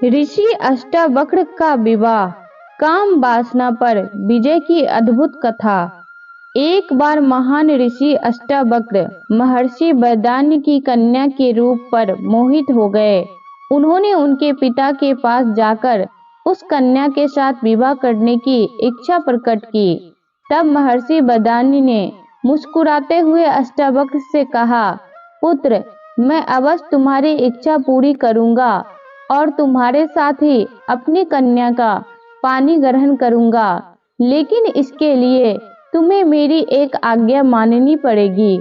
ऋषि अष्टावक्र का विवाह, काम वासना पर विजय की अद्भुत कथा। एक बार महान ऋषि अष्टावक्र महर्षि वैदान्य की कन्या के रूप पर मोहित हो गए। उन्होंने उनके पिता के पास जाकर उस कन्या के साथ विवाह करने की इच्छा प्रकट की। तब महर्षि वैदान्य ने मुस्कुराते हुए अष्टावक्र से कहा, पुत्र, मैं अवश्य तुम्हारी इच्छा पूरी करूंगा और तुम्हारे साथ ही अपनी कन्या का पानी ग्रहण करूंगा, लेकिन इसके लिए तुम्हें मेरी एक आज्ञा माननी पड़ेगी।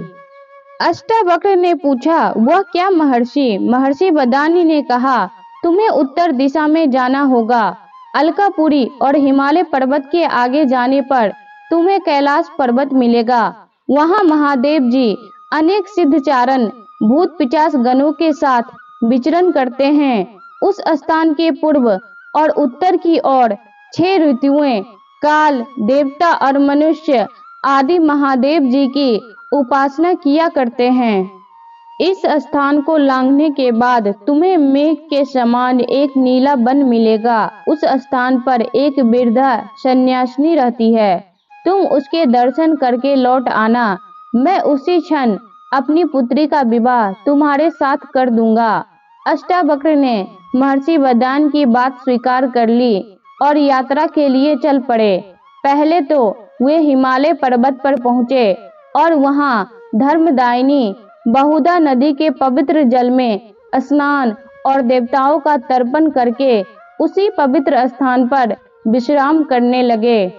अष्टावक्र ने पूछा, वह क्या महर्षि? महर्षि वैदान्य ने कहा, तुम्हें उत्तर दिशा में जाना होगा। अलकापुरी और हिमालय पर्वत के आगे जाने पर तुम्हें कैलाश पर्वत मिलेगा। वहां महादेव जी अनेक सिद्धचारण भूत पिशाच गणों के साथ विचरण करते हैं। उस स्थान के पूर्व और उत्तर की ओर 6 ऋतुएं, काल, देवता और मनुष्य आदि महादेव जी की उपासना किया करते हैं। इस स्थान को लांघने के बाद तुम्हें मेघ के समान एक नीला वन मिलेगा। उस स्थान पर एक वृद्धा सन्यासिनी रहती है। तुम उसके दर्शन करके लौट आना। मैं उसी क्षण अपनी पुत्री का विवाह तुम्हारे साथ कर दूंगा। अष्टावक्र ने महर्षि वैदान्य की बात स्वीकार कर ली और यात्रा के लिए चल पड़े। पहले तो वे हिमालय पर्वत पर पहुंचे और वहां धर्मदायिनी बहुधा नदी के पवित्र जल में स्नान और देवताओं का तर्पण करके उसी पवित्र स्थान पर विश्राम करने लगे।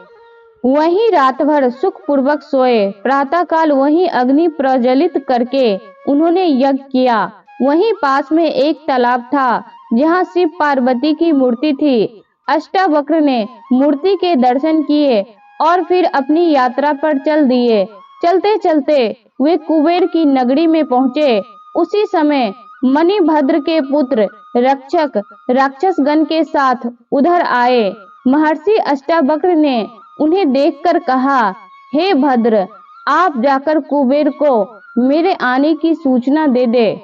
वहीं रात भर सुखपूर्वक सोए। प्रातःकाल वहीं अग्नि प्रज्वलित करके उन्होंने यज्ञ किया। वहीं पास में एक तालाब था जहां शिव पार्वती की मूर्ति थी। अष्टावक्र ने मूर्ति के दर्शन किए और फिर अपनी यात्रा पर चल दिए। चलते चलते वे कुबेर की नगरी में पहुंचे। उसी समय मणिभद्र के पुत्र रक्षक राक्षसगण के साथ उधर आए। महर्षि अष्टावक्र ने उन्हें देखकर कहा, हे भद्र, आप जाकर कुबेर को मेरे आने की सूचना दे दे।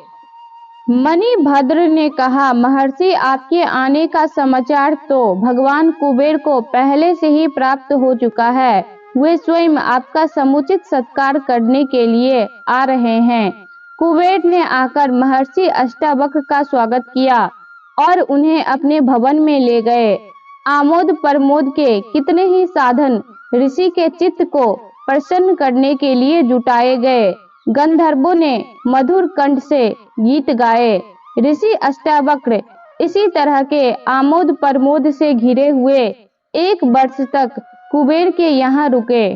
मणिभद्र ने कहा, महर्षि, आपके आने का समाचार तो भगवान कुबेर को पहले से ही प्राप्त हो चुका है। वे स्वयं आपका समुचित सत्कार करने के लिए आ रहे हैं। कुबेर ने आकर महर्षि अष्टावक्र का स्वागत किया और उन्हें अपने भवन में ले गए। आमोद प्रमोद के कितने ही साधन ऋषि के चित्त को प्रसन्न करने के लिए जुटाए गए। गंधर्वों ने मधुर कंठ से गीत गाए। ऋषि अष्टावक्र इसी तरह के आमोद प्रमोद से घिरे हुए 1 वर्ष तक कुबेर के यहाँ रुके।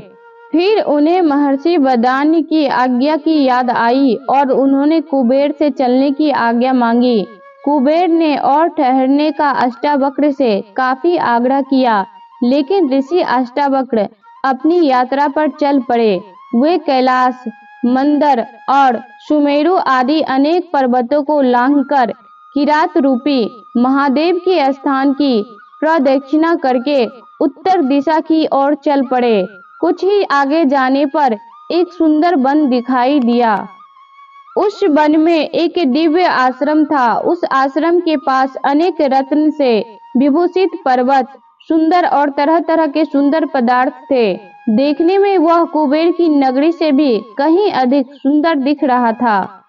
फिर उन्हें महर्षि वैदान्य की आज्ञा की याद आई और उन्होंने कुबेर से चलने की आज्ञा मांगी। कुबेर ने और ठहरने का अष्टावक्र से काफी आग्रह किया, लेकिन ऋषि अष्टावक्र अपनी यात्रा पर चल पड़े। वे कैलाश, मंदर और सुमेरु आदि अनेक पर्वतों को लांघकर किरात रूपी महादेव के स्थान की प्रदक्षिणा करके उत्तर दिशा की ओर चल पड़े। कुछ ही आगे जाने पर एक सुंदर वन दिखाई दिया। उस वन में एक दिव्य आश्रम था। उस आश्रम के पास अनेक रत्न से विभूषित पर्वत, सुंदर और तरह तरह के सुंदर पदार्थ थे। देखने में वह कुबेर की नगरी से भी कहीं अधिक सुंदर दिख रहा था।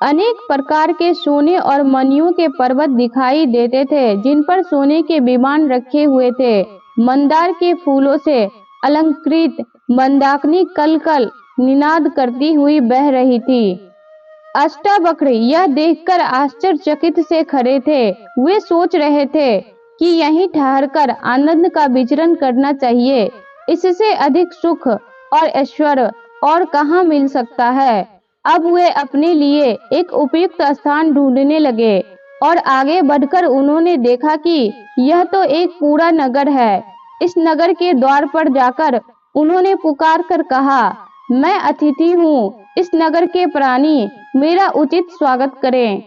अनेक प्रकार के सोने और मणियों के पर्वत दिखाई देते थे, जिन पर सोने के विमान रखे हुए थे। मंदार के फूलों से अलंकृत मंदाकिनी कल-कल निनाद करती हुई बह रही थी। अष्टावक्र यह देखकर आश्चर्यचकित से खड़े थे। वे सोच रहे थे कि यहीं ठहरकर आनंद का विचरण करना चाहिए। इससे अधिक सुख और ऐश्वर्य और कहाँ मिल सकता है। अब वे अपने लिए एक उपयुक्त स्थान ढूंढने लगे और आगे बढ़कर उन्होंने देखा कि यह तो एक पूरा नगर है। इस नगर के द्वार पर जाकर उन्होंने पुकार कर कहा, मैं अतिथि हूँ, इस नगर के प्राणी मेरा उचित स्वागत करें।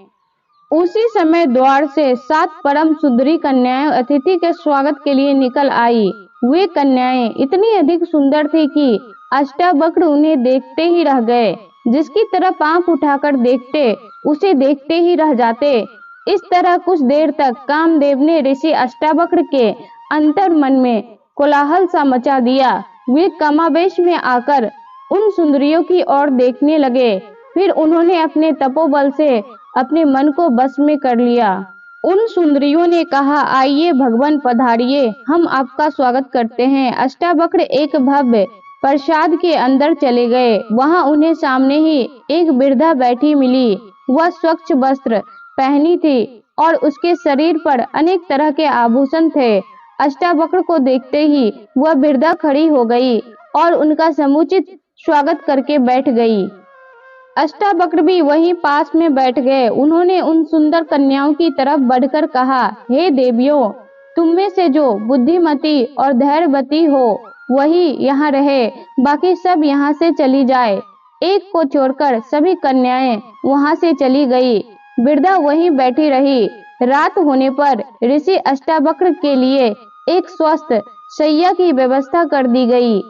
उसी समय द्वार से 7 परम सुंदरी कन्याएं अतिथि के स्वागत के लिए निकल आई। वे कन्याएं इतनी अधिक सुंदर थी कि अष्टावक्र उन्हें देखते ही रह गए। जिसकी तरफ आंख उठाकर देखते, उसे देखते ही रह जाते। इस तरह कुछ देर तक कामदेव ने ऋषि अष्टावक्र के अंतर मन में कोलाहल सा मचा दिया। वे कामावेश में आकर उन सुंदरियों की ओर देखने लगे। फिर उन्होंने अपने तपोबल से अपने मन को बस में कर लिया। उन सुंदरियों ने कहा, आइए भगवान पधारिए, हम आपका स्वागत करते हैं। अष्टावक्र एक भव्य प्रसाद के अंदर चले गए। वहां उन्हें सामने ही एक वृद्धा बैठी मिली। वह स्वच्छ वस्त्र पहनी थी और उसके शरीर पर अनेक तरह के आभूषण थे। अष्टावक्र को देखते ही वह वृद्धा खड़ी हो गई और उनका समुचित स्वागत करके बैठ गई। अष्टावक्र भी वहीं पास में बैठ गए। उन्होंने उन सुंदर कन्याओं की तरफ बढ़कर कहा, हे देवियों, तुम में से जो बुद्धिमती और धैर्यवती हो वही यहाँ रहे, बाकी सब यहाँ से चली जाए। एक को छोड़कर सभी कन्याएं वहाँ से चली गई। वृद्धा वहीं बैठी रही। रात होने पर ऋषि अष्टावक्र के लिए एक स्वस्थ शैया की व्यवस्था कर दी गई।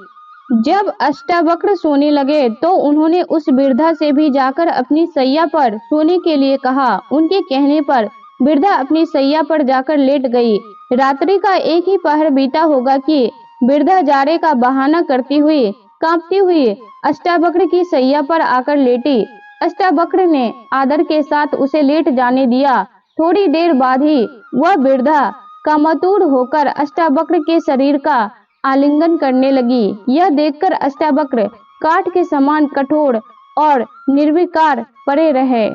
जब अष्टावक्र सोने लगे तो उन्होंने उस वृद्धा से भी जाकर अपनी शैया पर सोने के लिए कहा। उनके कहने पर वृद्धा अपनी शैया पर जाकर लेट गई। रात्रि का एक ही पहर बीता होगा कि वृद्धा जाड़े का बहाना करती हुई कांपती हुई अष्टावक्र की शैया पर आकर लेटी। अष्टावक्र ने आदर के साथ उसे लेट जाने दिया। थोड़ी देर बाद ही वह वृद्धा कामातुर होकर अष्टावक्र के शरीर का आलिंगन करने लगी। यह देखकर अष्टावक्र काठ के समान कठोर और निर्विकार पड़े रहे।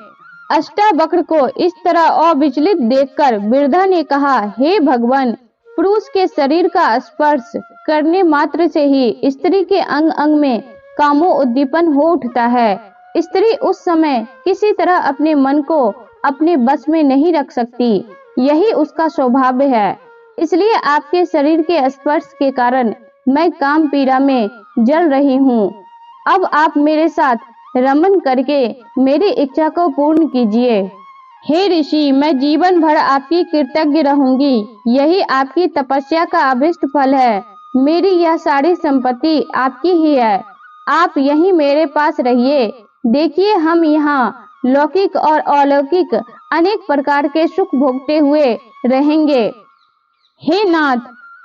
अष्टावक्र को इस तरह अविचलित देखकर वृद्धा ने कहा, हे भगवान, पुरुष के शरीर का स्पर्श करने मात्र से ही स्त्री के अंग अंग में कामोद्दीपन हो उठता है। स्त्री उस समय किसी तरह अपने मन को अपने बस में नहीं रख सकती, यही उसका स्वभाव है। इसलिए आपके शरीर के स्पर्श के कारण मैं काम पीड़ा में जल रही हूँ। अब आप मेरे साथ रमन करके मेरी इच्छा को पूर्ण कीजिए। हे ऋषि, मैं जीवन भर आपकी कृतज्ञ रहूंगी। यही आपकी तपस्या का अभिष्ट फल है। मेरी यह सारी संपत्ति आपकी ही है। आप यहीं मेरे पास रहिए। देखिए, हम यहाँ लौकिक और अलौकिक अनेक प्रकार के सुख भोगते हुए रहेंगे। हे नाथ,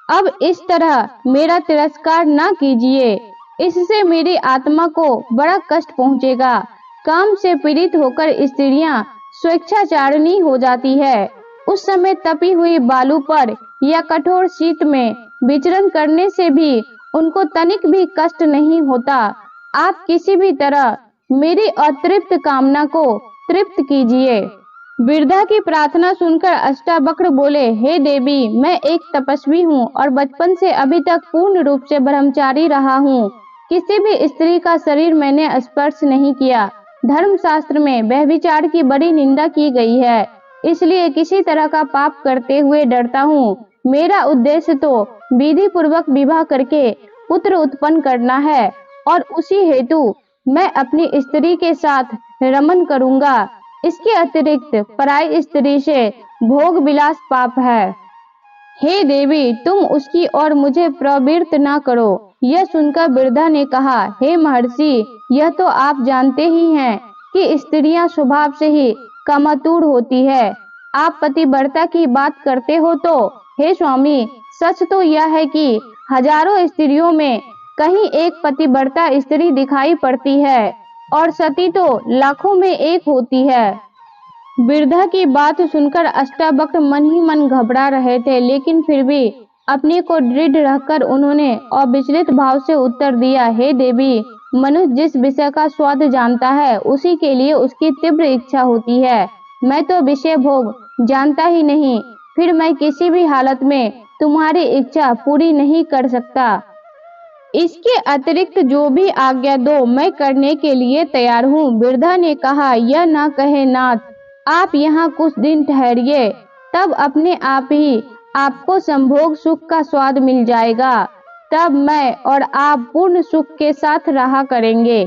अब इस तरह मेरा तिरस्कार न कीजिए, इससे मेरी आत्मा को बड़ा कष्ट पहुंचेगा। काम से पीड़ित होकर स्त्रियां स्वेच्छाचारिणी हो जाती है। उस समय तपी हुई बालू पर या कठोर शीत में विचरण करने से भी उनको तनिक भी कष्ट नहीं होता। आप किसी भी तरह मेरी अतृप्त कामना को तृप्त कीजिए। वृद्धा की प्रार्थना सुनकर अष्टावक्र बोले, हे देवी, मैं एक तपस्वी हूँ और बचपन से अभी तक पूर्ण रूप से ब्रह्मचारी रहा हूँ। किसी भी स्त्री का शरीर मैंने स्पर्श नहीं किया। धर्मशास्त्र में व्यभिचार की बड़ी निंदा की गई है, इसलिए किसी तरह का पाप करते हुए डरता हूँ। मेरा उद्देश्य तो विधि पूर्वक विवाह करके पुत्र उत्पन्न करना है और उसी हेतु मैं अपनी स्त्री के साथ रमन करूंगा। इसके अतिरिक्त पराई स्त्री से भोग विलास पाप है। हे देवी, तुम उसकी और मुझे प्रवृत्त न करो। यह सुनकर वृद्धा ने कहा, हे महर्षि, यह तो आप जानते ही हैं कि स्त्रियां स्वभाव से ही कामातुर होती है। आप पतिव्रता की बात करते हो तो हे स्वामी, सच तो यह है कि हजारों स्त्रियों में कहीं एक पतिव्रता स्त्री दिखाई पड़ती है और सती तो लाखों में एक होती है। वृद्धा की बात सुनकर अष्टावक्र मन ही मन घबरा रहे थे, लेकिन फिर भी अपने को दृढ़ रखकर उन्होंने अविचलित भाव से उत्तर दिया, हे देवी, मनुष्य जिस विषय का स्वाद जानता है उसी के लिए उसकी तीव्र इच्छा होती है। मैं तो विषय भोग जानता ही नहीं, फिर मैं किसी भी हालत में तुम्हारी इच्छा पूरी नहीं कर सकता। इसके अतिरिक्त जो भी आज्ञा दो मैं करने के लिए तैयार हूँ। वृद्धा ने कहा, यह ना कहे नाथ, आप यहाँ कुछ दिन ठहरिए, तब अपने आप ही आपको संभोग सुख का स्वाद मिल जाएगा। तब मैं और आप पूर्ण सुख के साथ रहा करेंगे।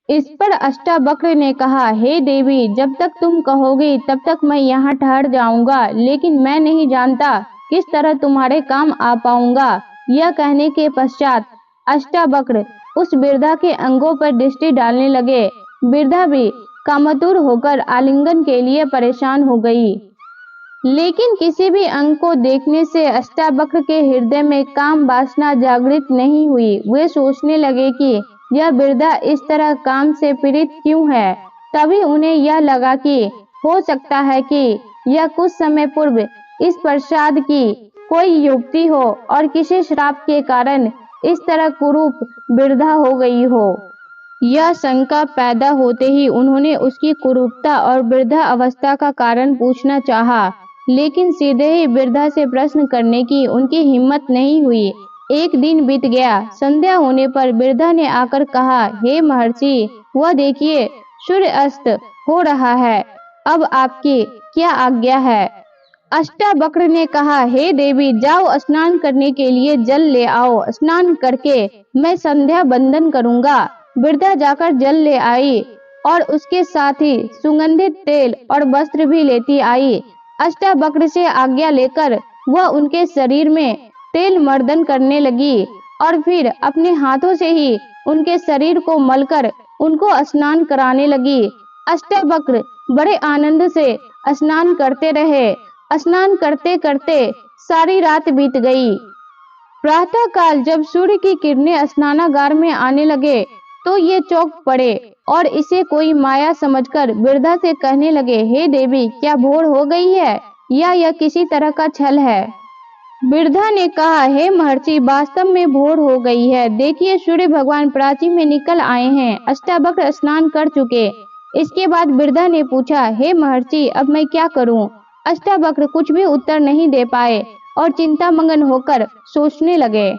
इस पर अष्टावक्र ने कहा, हे देवी, जब तक तुम कहोगी तब तक मैं यहाँ ठहर जाऊंगा, लेकिन मैं नहीं जानता किस तरह तुम्हारे काम आ पाऊंगा। यह कहने के पश्चात अष्टावक्र उस वृद्धा के अंगों पर दृष्टि डालने लगे। वृद्धा भी कामातुर होकर आलिंगन के लिए परेशान हो गई। लेकिन किसी भी अंग को देखने से अष्टावक्र के हृदय में काम वासना जागृत नहीं हुई। वे सोचने लगे कि यह वृद्धा इस तरह काम से पीड़ित क्यों है। तभी उन्हें यह लगा कि हो सकता है कि यह कुछ समय पूर्व इस प्रसाद की कोई युवती हो और किसी श्राप के कारण इस तरह कुरूप वृद्धा हो गई हो। यह शंका पैदा होते ही उन्होंने उसकी कुरूपता और वृद्धा अवस्था का कारण पूछना चाहा, लेकिन सीधे ही वृद्धा से प्रश्न करने की उनकी हिम्मत नहीं हुई। एक दिन बीत गया। संध्या होने पर वृद्धा ने आकर कहा, हे महर्षि, वह देखिए सूर्य अस्त हो रहा है, अब आपकी क्या आज्ञा है। अष्टावक्र ने कहा, हे देवी, जाओ स्नान करने के लिए जल ले आओ, स्नान करके मैं संध्या बंदन करूंगा। वृद्धा जाकर जल ले आई और उसके साथ ही सुगंधित तेल और वस्त्र भी लेती आई। अष्टावक्र से आज्ञा लेकर वह उनके शरीर में तेल मर्दन करने लगी और फिर अपने हाथों से ही उनके शरीर को मलकर उनको स्नान कराने लगी। अष्टावक्र बड़े आनंद से स्नान करते रहे। स्नान करते करते सारी रात बीत गई। प्रातः काल जब सूर्य की किरणें स्नानागार में आने लगे तो ये चौंक पड़े और इसे कोई माया समझकर वृद्धा से कहने लगे, हे देवी, क्या भोर हो गई है या यह किसी तरह का छल है। वृद्धा ने कहा, हे महर्षि, वास्तव में भोर हो गई है। देखिए सूर्य भगवान प्राची में निकल आए हैं। अष्टावक्र स्नान कर चुके। इसके बाद वृद्धा ने पूछा, हे महर्षि, अब मैं क्या करूं। अष्टावक्र कुछ भी उत्तर नहीं दे पाए और चिंतामग्न होकर सोचने लगे।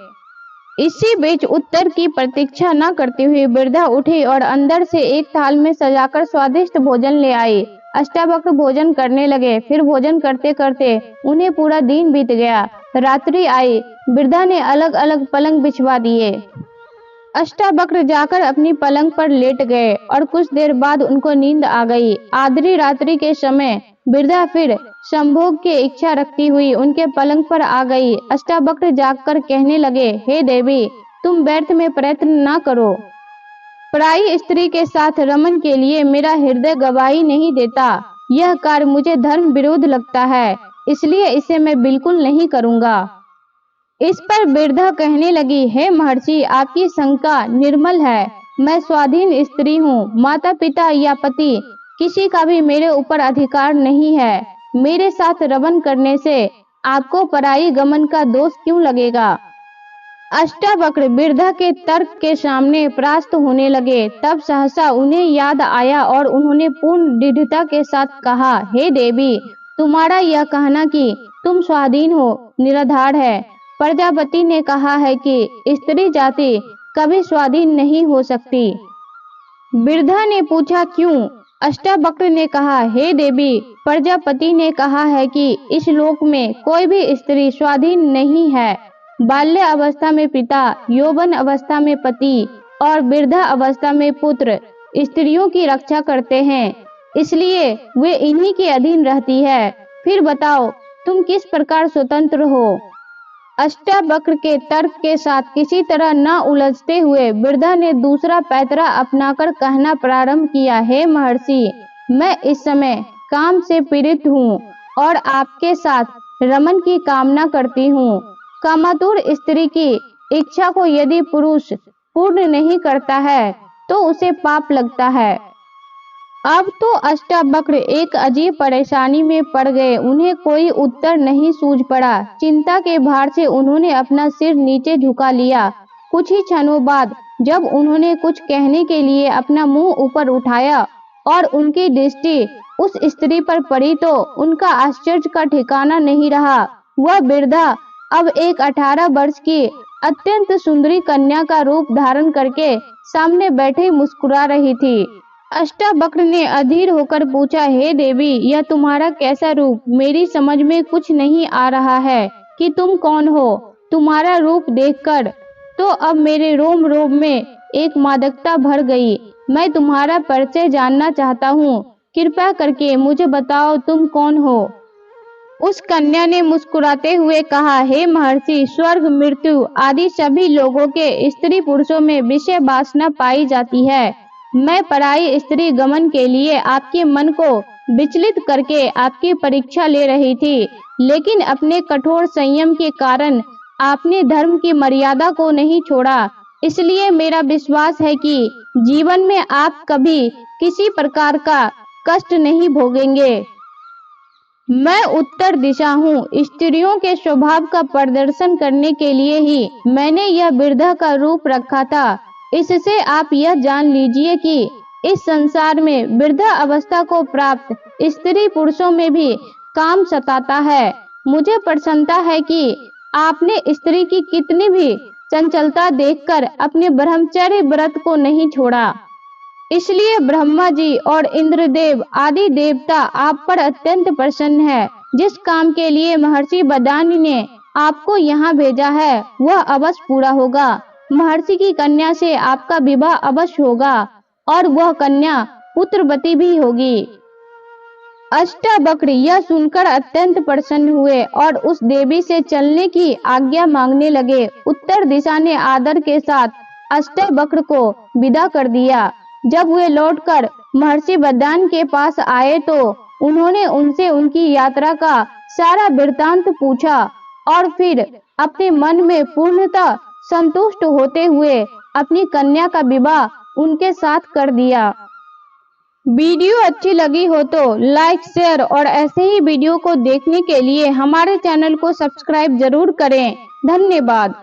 इसी बीच उत्तर की प्रतीक्षा न करते हुए वृद्धा उठी और अंदर से एक थाल में सजाकर स्वादिष्ट भोजन ले आई। अष्टावक्र भोजन करने लगे। फिर भोजन करते करते उन्हें पूरा दिन बीत गया। रात्रि आई। वृद्धा ने अलग अलग पलंग बिछवा दिए। अष्टावक्र जाकर अपनी पलंग पर लेट गए और कुछ देर बाद उनको नींद आ गई। आधी रात्रि के समय वृद्धा फिर संभोग की इच्छा रखती हुई उनके पलंग पर आ गई। अष्टावक्र जागकर कहने लगे, हे देवी, तुम व्यर्थ में प्रयत्न न करो। पराई स्त्री के साथ रमन के लिए मेरा हृदय गवाही नहीं देता। यह कार्य मुझे धर्म विरुद्ध लगता है, इसलिए इसे मैं बिल्कुल नहीं करूंगा। इस पर वृद्धा कहने लगी, हे महर्षि, आपकी शंका निर्मल है। मैं स्वाधीन स्त्री हूँ। माता पिता या पति किसी का भी मेरे ऊपर अधिकार नहीं है। मेरे साथ रमन करने से आपको पराई गमन का दोष क्यों लगेगा। अष्टावक्र वृद्धा के तर्क के सामने परास्त होने लगे। तब सहसा उन्हें याद आया और उन्होंने पूर्ण दृढ़ता के साथ कहा, हे देवी, तुम्हारा यह कहना कि तुम स्वाधीन हो निराधार है। प्रजापति ने कहा है कि स्त्री जाति कभी स्वाधीन नहीं हो सकती। वृद्धा ने पूछा, क्यों। अष्टावक्र ने कहा, हे देवी, प्रजापति ने कहा है कि इस लोक में कोई भी स्त्री स्वाधीन नहीं है। बाल्य अवस्था में पिता, यौवन अवस्था में पति और वृद्धा अवस्था में पुत्र स्त्रियों की रक्षा करते हैं, इसलिए वे इन्हीं के अधीन रहती है। फिर बताओ, तुम किस प्रकार स्वतंत्र हो। अष्टावक्र के तर्क के साथ किसी तरह न उलझते हुए वृद्धा ने दूसरा पैतरा अपनाकर कहना प्रारंभ किया, हे महर्षि, मैं इस समय काम से पीड़ित हूँ और आपके साथ रमन की कामना करती हूँ। कामातुर स्त्री की इच्छा को यदि पुरुष पूर्ण नहीं करता है तो उसे पाप लगता है। अब तो अष्टावक्र एक अजीब परेशानी में पड़ गए। उन्हें कोई उत्तर नहीं सूझ पड़ा। चिंता के भार से उन्होंने अपना सिर नीचे झुका लिया। कुछ ही क्षणों बाद जब उन्होंने कुछ कहने के लिए अपना मुंह ऊपर उठाया और उनकी दृष्टि उस स्त्री पर पड़ी तो उनका आश्चर्य का ठिकाना नहीं रहा। वह वृद्धा अब एक 18 वर्ष की अत्यंत सुंदरी कन्या का रूप धारण करके सामने बैठे मुस्कुरा रही थी। अष्टावक्र ने अधीर होकर पूछा, हे देवी, यह तुम्हारा कैसा रूप। मेरी समझ में कुछ नहीं आ रहा है कि तुम कौन हो। तुम्हारा रूप देखकर तो अब मेरे रोम रोम में एक मादकता भर गई। मैं तुम्हारा परिचय जानना चाहता हूँ। कृपया करके मुझे बताओ, तुम कौन हो। उस कन्या ने मुस्कुराते हुए कहा, हे महर्षि, स्वर्ग, मृत्यु आदि सभी लोगों के स्त्री पुरुषों में विषय वासना पाई जाती है। मैं पराई स्त्री गमन के लिए आपके मन को विचलित करके आपकी परीक्षा ले रही थी, लेकिन अपने कठोर संयम के कारण आपने धर्म की मर्यादा को नहीं छोड़ा। इसलिए मेरा विश्वास है कि जीवन में आप कभी किसी प्रकार का कष्ट नहीं भोगेंगे। मैं उत्तर दिशा हूँ। स्त्रियों के स्वभाव का प्रदर्शन करने के लिए ही मैंने यह वृद्धा का रूप रखा था। इससे आप यह जान लीजिए कि इस संसार में वृद्धा अवस्था को प्राप्त स्त्री पुरुषों में भी काम सताता है। मुझे प्रसन्नता है कि आपने स्त्री की कितनी भी चंचलता देखकर अपने ब्रह्मचर्य व्रत को नहीं छोड़ा। इसलिए ब्रह्मा जी और इंद्रदेव आदि देवता आप पर अत्यंत प्रसन्न है। जिस काम के लिए महर्षि बदानी ने आपको यहाँ भेजा है वह अवश्य पूरा होगा। महर्षि की कन्या से आपका विवाह अवश्य होगा और वह कन्या पुत्रवती भी होगी। अष्टावक्र यह सुनकर अत्यंत प्रसन्न हुए और उस देवी से चलने की आज्ञा मांगने लगे। उत्तर दिशा ने आदर के साथ अष्टावक्र को विदा कर दिया। जब वे लौटकर महर्षि बदान के पास आए तो उन्होंने उनसे उनकी यात्रा का सारा वृत्तांत पूछा और फिर अपने मन में पूर्णतः संतुष्ट होते हुए अपनी कन्या का विवाह उनके साथ कर दिया। वीडियो अच्छी लगी हो तो लाइक, शेयर और ऐसे ही वीडियो को देखने के लिए हमारे चैनल को सब्सक्राइब जरूर करें। धन्यवाद।